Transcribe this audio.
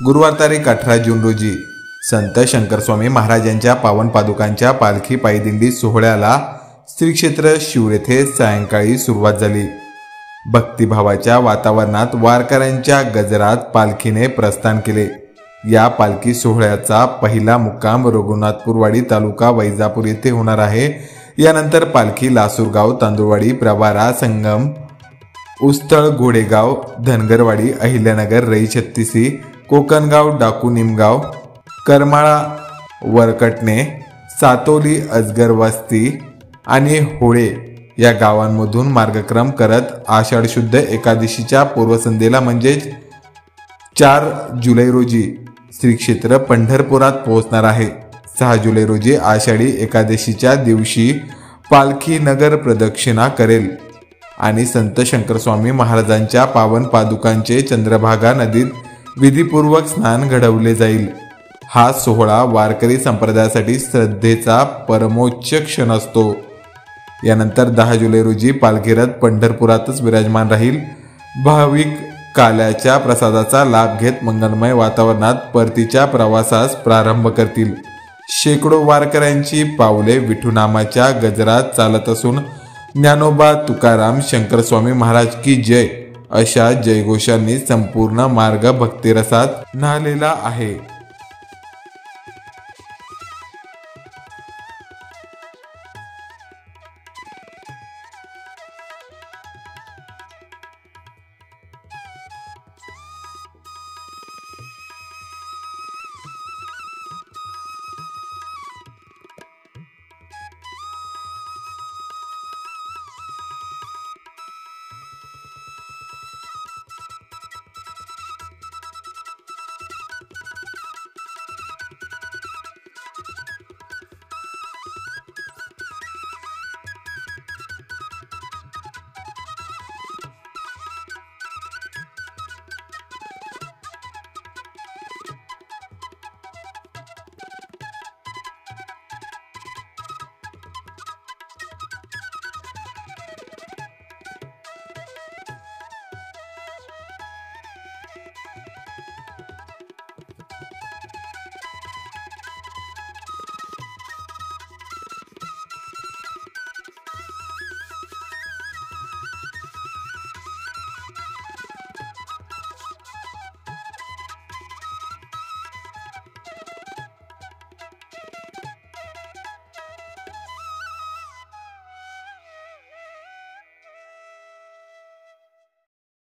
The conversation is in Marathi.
गुरुवार तारीख 18 जून रोजी संत शंकरस्वामी महाराजांच्या पावन पादुकांच्या पालखी पायदिंडी सोहळ्याला श्री क्षेत्र शिरूर येथे सायंकाळी सुरुवात झाली। भक्तिभावाच्या वातावरणात वारकऱ्यांच्या गजरात पालखीने प्रस्थान केले। या पालखी सोहळ्याचा पहिला मुक्काम रघुनाथपुरवाडी तालुका वैजापूर येथे होणार आहे। यानंतर पालखी लासूरगाव, तांदुळवाडी, प्रवारा, संगम, उस्थळ, घोडेगाव, धनगरवाडी, अहिल्यानगर, रई छत्तीसी, कोकणगाव, डाकू, निमगाव, करमाळा, वरकटणे, सातोली, अजगर वस्ती आणि होळे या गावांमधून मार्गक्रम करत आषाढ शुद्ध एकादशीच्या पूर्वसंध्येला म्हणजेच 4 जुलै रोजी श्री क्षेत्र पंढरपुरात पोहोचणार आहे। 6 जुलै रोजी आषाढी एकादशीच्या दिवशी पालखी नगर प्रदक्षिणा करेल आणि संत शंकरस्वामी महाराजांच्या पावन पादुकांचे चंद्रभागा नदीत विधिपूर्वक स्नान घडवले जाईल। हा सोहळा वारकरी संप्रदायासाठी श्रद्धेचा परमोच्च क्षण असतो। यानंतर 10 जुलै रोजी पालखी रथ पंढरपुरातच विराजमान राहील। भाविक काल्याच्या प्रसादाचा लाभ घेत मंगलमय वातावरणात परतीच्या प्रवासास प्रारंभ करतील। शेकडो वारकऱ्यांची पावले विठुनामाच्या गजरात चालत असून ज्ञानोबा तुकाराम, शंकरस्वामी महाराज की जय अशा जयघोषांनी संपूर्ण मार्ग भक्तिरसात न्हालेला आहे।